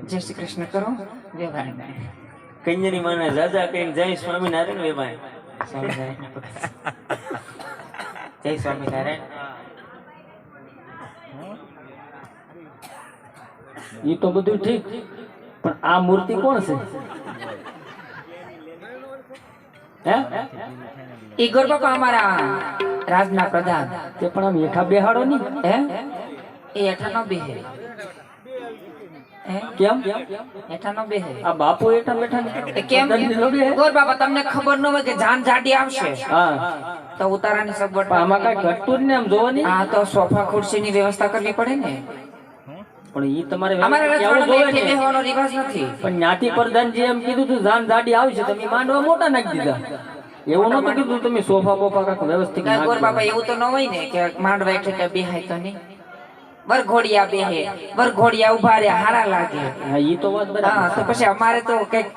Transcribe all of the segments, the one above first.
જય શ્રી કૃષ્ણ કરો વેવાય કન્યાની માને રાજા કહીને જય સ્વામિનારાયણ વેવાય. સ્વામિનારાયણ જય સ્વામિનારાયણ. એ તો બધું ઠીક, પણ આ મૂર્તિ કોણ છે? હે ઈ ગોર બાપા અમારા રાજના પ્રધાન. તે પણ આમ હેઠા બેહાડો ની. હે એ હેઠા નો બેહે. કેમ હેઠા નો બેહે? આ બાપુ હેઠા બેઠા એ કેમ ગોર બાપા તમને ખબર ન હોય કે જાન જાડી આવશે હા તો ઉતારાની સગવડ. પણ આમાં કઈ ઘટતું જ ને આમ જોવાની. હા તો સોફા ખુરશી ની વ્યવસ્થા કરવી પડે ને. પણ ઈ તમારે અમારા કેવું રજવાડામાં જોવે એકે ને. બેહવાનો રિવાજ નથી. પણ જ્ઞાતિ પ્રધાનજી એમ કીધું તું જાન જાડી આવશે, તમે માંડવા મોટા નાખી દીધા. એવું નતું કીધું તમે સોફા બોફા કાંઈક વ્યવસ્થિત ગોર નાખી બાપા એવું તો ન હોય ને કે માંડવા એટલે બેહાય તો નહીં. વરઘોડિયા બેહે, વરઘોડિયા ઉભા રે હારા લાગે. હા ઈ તો વાત હા બરાબર. તો પછી અમારે તો કઈક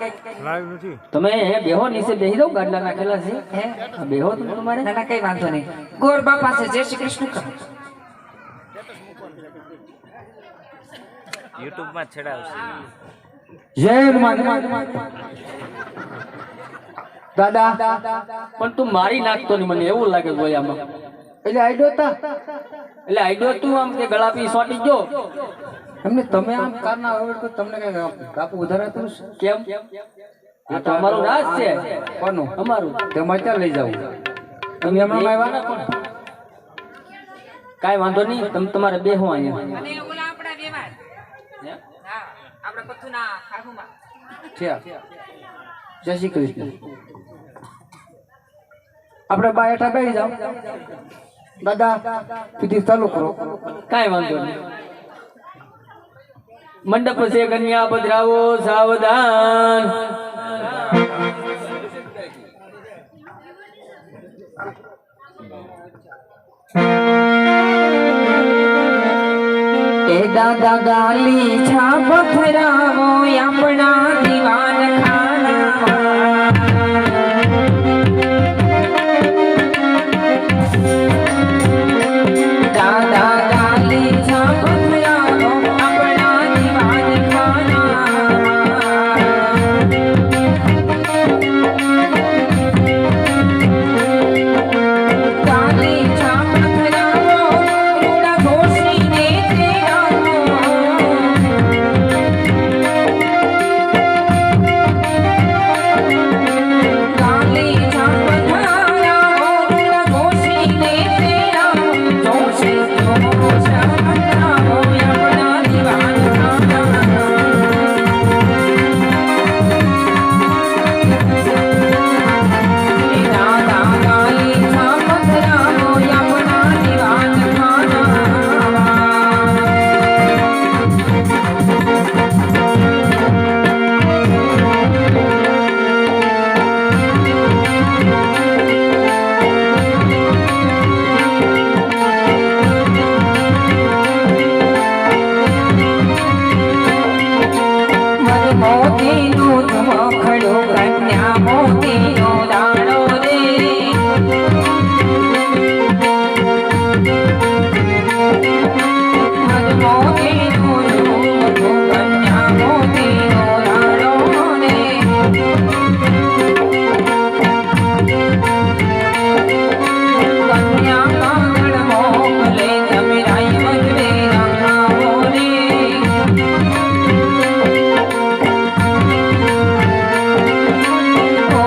તમે હે બેહો નીચે બેહી જાઓ, ગાડલા નાખેલા છે. હે હા, બેહો તમે તમારે. ના ના કઈ વાંધો નહીં. ગોર બાપા છે જય શ્રી કૃષ્ણ કરો. YouTube માં છેડાવશે. જય દાદા પણ તું મારી નાખતો નહીં, મને એવું લાગે ગોયામાં. એટલે આઈડો તું આમ કે ગળાપી સોટી ગયો એમને. તમે આમ કારના હવે તો તમને કઈ કાપુ ઉધારાતું કેમ? આ તો અમારું રાજ છે. કોનું? અમારું. તમારે ક્યાં લઈ જાવ? તમે હમણાં આવ્યા ને કોણ? કાંઈ વાંધો નહીં, તમે તમારે બેહો અહીંયા. અને ઓલા આપણા વ્યવહાર હા આપણા પથુના ખાખુમાં. જય શ્રી કૃષ્ણ. આપણે બા હેઠા બેસી જાઓ. દાદા સીધી ચાલુ કરો. કાંઈ વાંધો નહીં. મંડપ છે કન્યા પધરાવો સાવધાન. એ દાદા ગાલી છા પથરાવો આપણા દીવાન ખાનામાં. દાદા ગાલી છા પથરાવો આપણા દીવાન ખાનામાં. ગાલી છા પથરાવો રૂડા ઘોષીને તેડાવો. ગાલી છા પથરાવો રૂડા ઘોષીને તેડાવો. જોશે જોશા પથરાવો આપણા દીવાન દાદા ગાલી છા પથરાવો આપણા દીવાન ખાનામાં. મન મોતીનું ધમખડું કન્યા મોતીનો દાણો રે. મન મોતીનું ધમખડું કન્યા મોતીનો દાણો રે. કન્યા કાગળ મોકલે તમે રાય વગરે રંગાવો રે. ઓ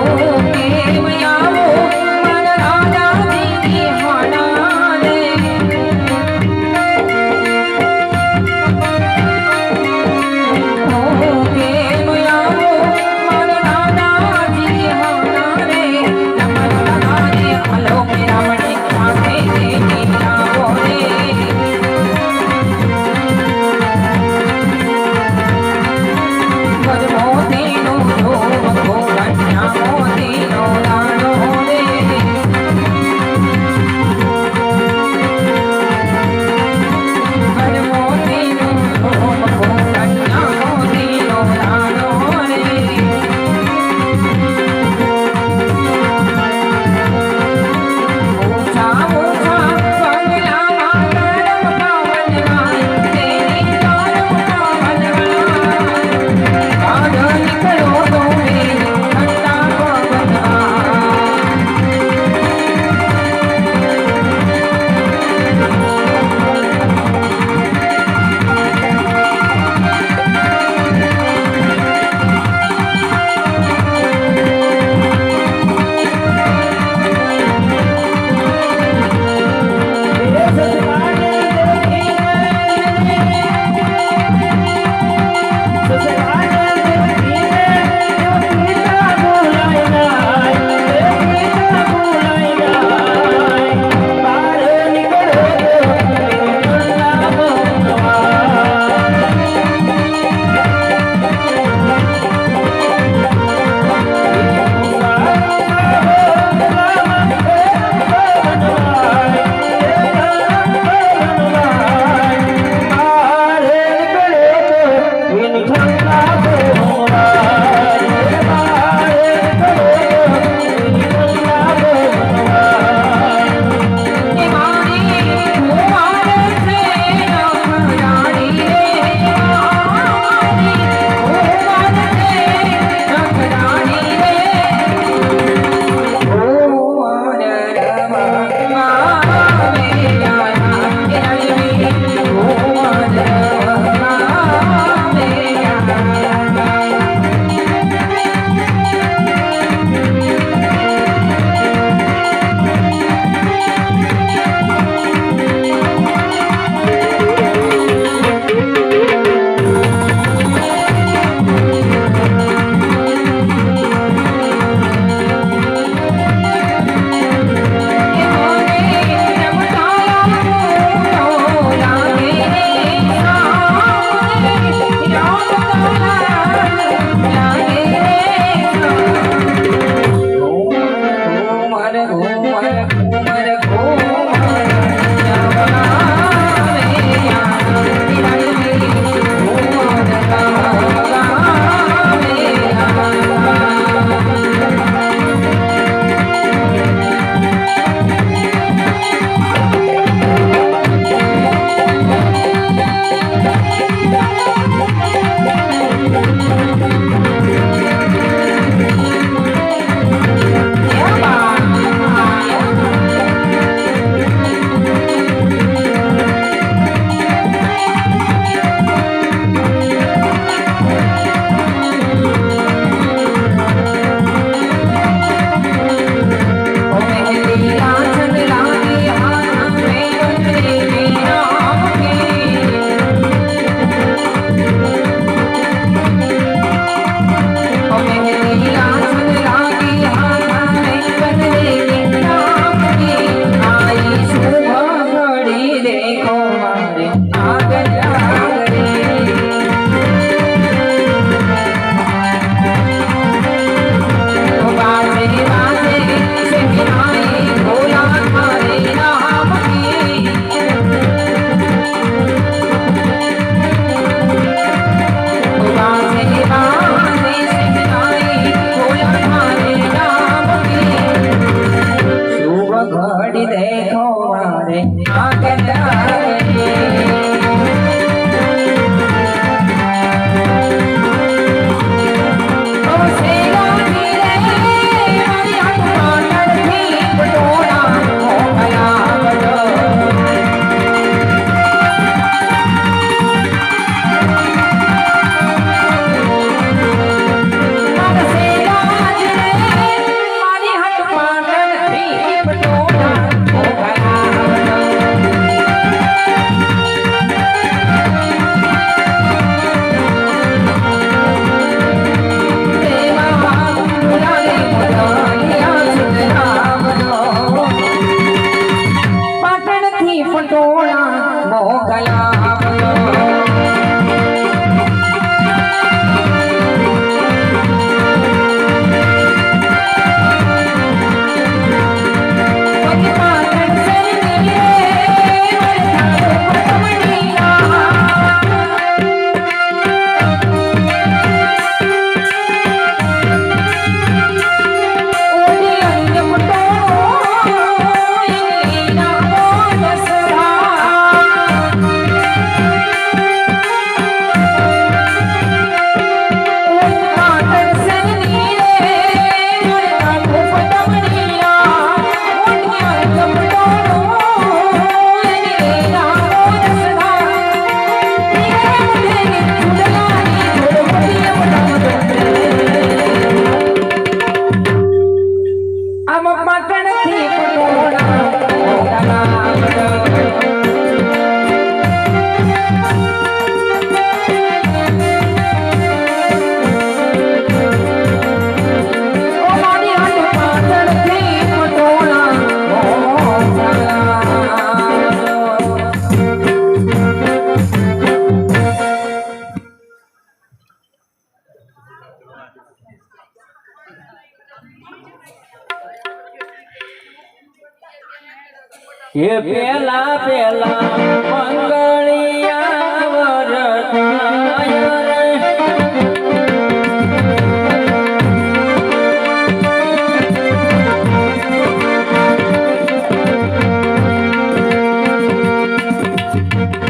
હે પેલા પેલા મંગળિયા વરતાય રે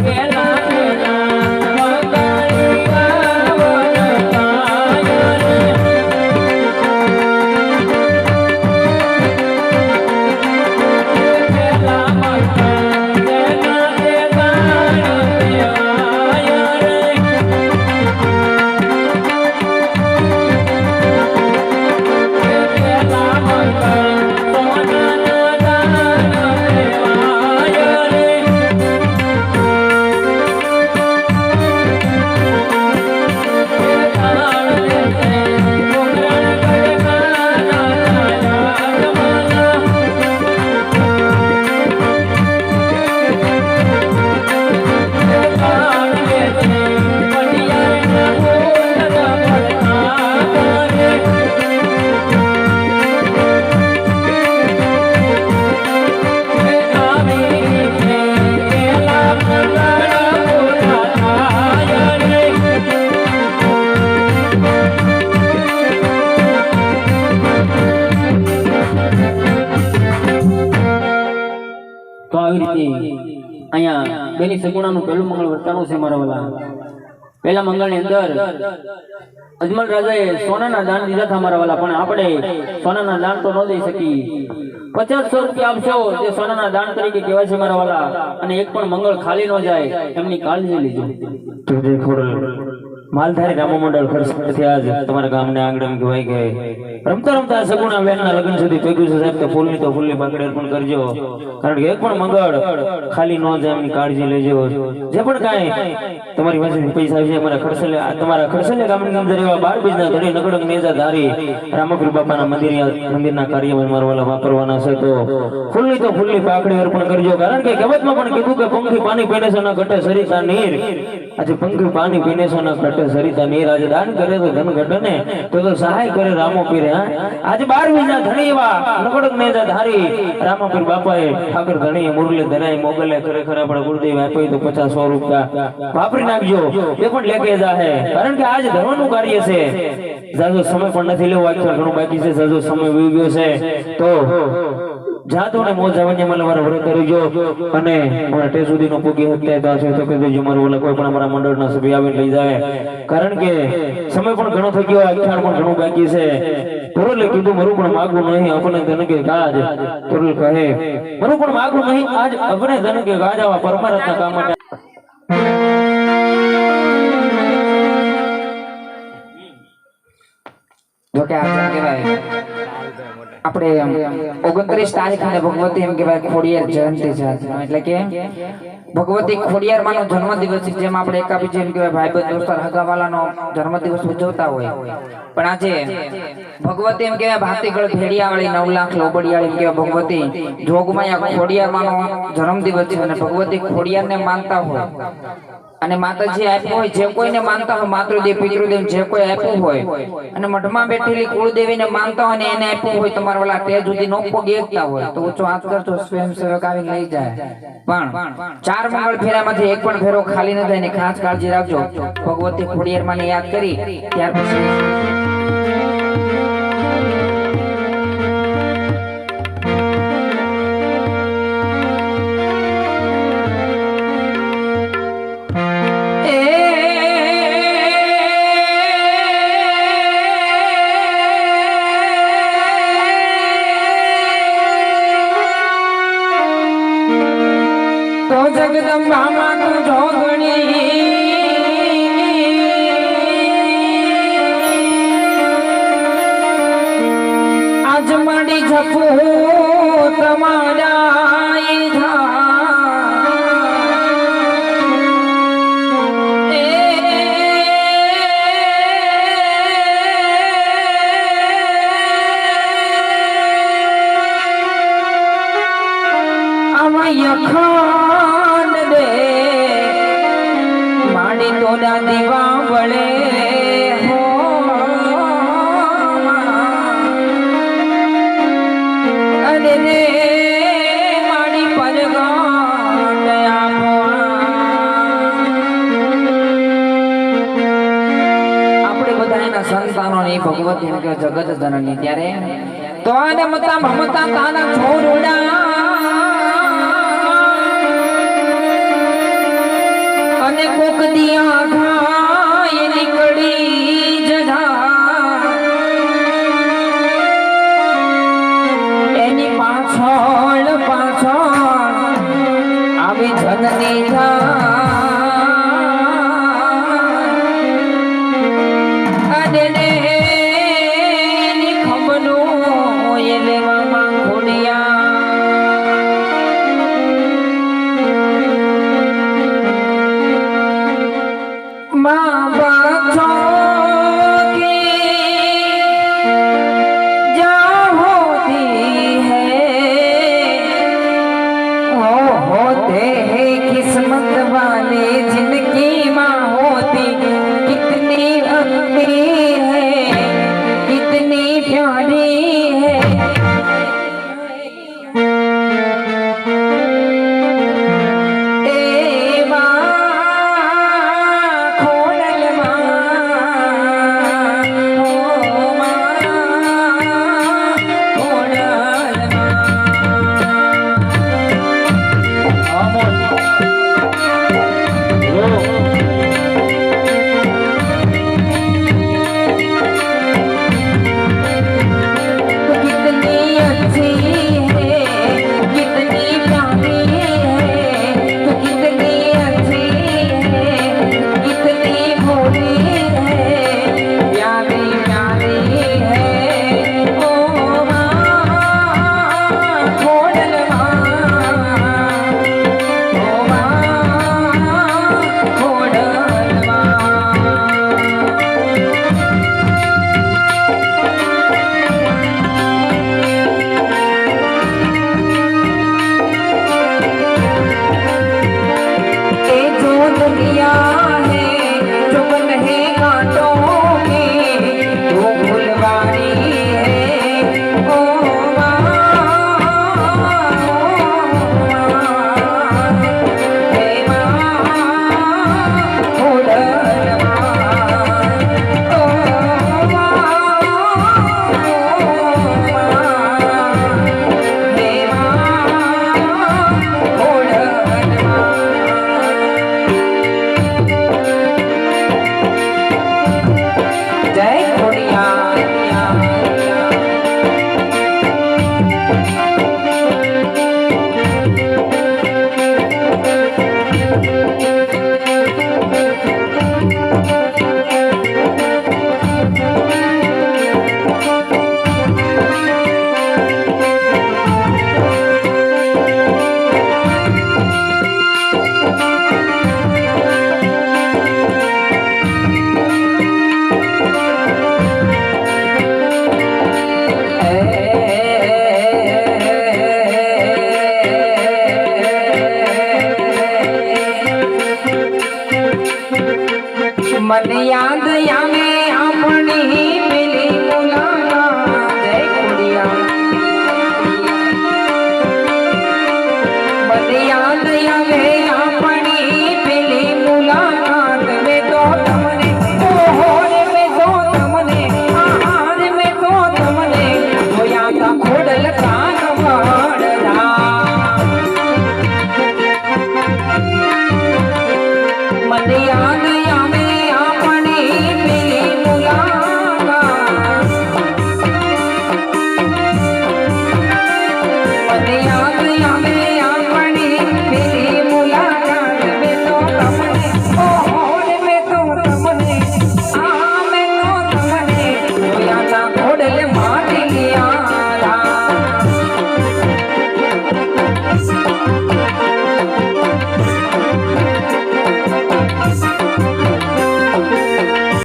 પેલા પેલા મંગળિયા વરતાય રે પેલા તો આવી રીતે અહીંયા બેની સગુણાનું પહેલું મંગળ વર્તાનું છે મારા વાલા. પહેલા મંગળની અંદર અજમલ રાજાએ સોનાના દાન દીધા હતા મારા વાલા, પણ આપણે સોનાના દાન તો ન દઈ શકી. 50 રૂપિયા આપશો તે સોનાના દાન તરીકે કહેવાય છે મારા વાલા, અને એક પણ મંગળ ખાલી ન જાય એમની કાળજી લીજો. માલધારી રામો મંડળ ખર્ચથી આજ તમારા ગામને આંગણે કહેવાય કે રમતા રમતા સગુણા બહેનના લગ્ન સુધી ભેગું છે સાહેબ. તો ફૂલની પાકડી અર્પણ કરજો, કારણ કે એક પણ મંગળ ખાલી ન જાય એમની કાળજી લેજો. જે પણ કાંઈ તમારી પાસે પૈસા છે તમારા ખડસલે ગામની અંદર એવા 12 બીજના ધણી નકડક નેજા ધારી રામપીર બાપાના મંદિરના કાર્યમાં મારવાલા વાપરવાના છે. તો ફૂલની પાકડી અર્પણ કરજો, કારણ કે કહેવતમાં પણ કીધું કે પંખી પાણી પીને છે ના ઘટે સરિતા નીર. આજે પંખી પાણી પીને છે ના ઘટે સરિતા નીર. આજે દાન કરે તો ધન ઘટે ને, તો સહાય કરે રામો પીરે. આજે 12 બીજના ધણી એવા નકડક નેજા ધારી રામપીર બાપાએ ઠાકર ધણી મુરલી ધરાઈ મોગલે ખરેખર આપણા ગુરુદેવ આપ્યો તો 50-100 રૂપિયા વાપરી નાખજો. એ પણ લેકે જાહે, કારણ કે આજ ધર્મનું કાર્ય છે. જાજો સમય પણ નથી લેવો, આખર ઘણું બાકી છે. જાજો સમય વી ગયો છે, તો જાતો ને મોજ આવવાની મને મારા વ્રત કરજો. અને મારા ટે સુધીનો પૂગી હત્યા તો છે તો કે દેજો મારું ઓલા કોઈ પણ અમારા મંડળના સભ્ય આવીને લઈ જાય, કારણ કે સમય પણ ઘણો થઈ ગયો, આખ્યાન પણ ઘણું બાકી છે. તોરલે કીધું મારું પણ માગવું નહીં આપણે ધન કે ગાજ. તોરલ કહે મારું પણ માગવું નહીં આજ આપણે ધન કે ગાજ. આવા પરમાર્થના કામ માટે જો કે આપણે કહેવાય આપણે 29 તારીખે ભગવતી એમ કહેવાય ખોડિયાર જયંતિ છે. એટલે કે ભગવતી ખોડિયાર માનો જન્મદિવસ, જેમ આપણે એકાબી જેમ કહેવાય ભાઈબંધ દોસ્તાર હગાવાલાનો જન્મદિવસ ઉજવતા હોય, પણ આજે ભગવતી એમ કહેવાય ભાતીગળ ભેડિયાવાળી 9 લાખ લોબડિયાળી એમ કહેવાય ભગવતી જોગમાયા ખોડિયાર માનો જન્મદિવસ છે. અને ભગવતી ખોડિયારને માનતા હોય અને માતાજી આપ્યું હોય, જે કોઈને માનતા હોય માતૃદેવ પિતૃદેવ જે કોઈ આપ્યું હોય, અને મઠમાં બેઠેલી કુળદેવીને માનતા હોય ને એને આપ્યું હોય, તમારા વાલા તે સુધી નો પગ એકતા હોય તો ઊંચો હાથ કરજો, સ્વયંસેવક આવીને લઈ જાય. પણ 4 મંગળ ફેરામાંથી એક પણ ફેરો ખાલી ન થાય ને ખાસ કાળજી રાખજો. ભગવતી ખોડિયાર માને યાદ કરી ત્યાર પછી જગદંબા માં તું જોગણી આજ માડી જપુ તમારા તોડા દીવા વળે હો અને રે માડી પરગટ એના સંતાનોની ભગવતી એમ કે જગત જનની ત્યારે તો આને મતા મમતા તાના છોડુડા અને કોક દિયા ઘાય નીકળી જજા એની પાછળ આવી જનની અને ની ખમનું એ લેવામાં ખોડિયા મા બાચો કે જા હોતી હૈ होते हैं किस्मत वाले जिनकी माँ होती कितनी अच्छी है कितनी प्यारी है ए माँ खोडल माँ ओ माँ खोडल कितनी अच्छी है कितनी प्यारी है तो कितनी अच्छी है कितनी भोली है प्यारी प्यारी है ओ माँ खोडल माँ ओ माँ खोडल माँ ए जो दुनिया है जो बन है कांटों में वो फुलवारी है ओ माँ हे माँ खोडल माँ ओ माँ हे माँ खोडल माँ जय खोडिया मन याद आवे अपनी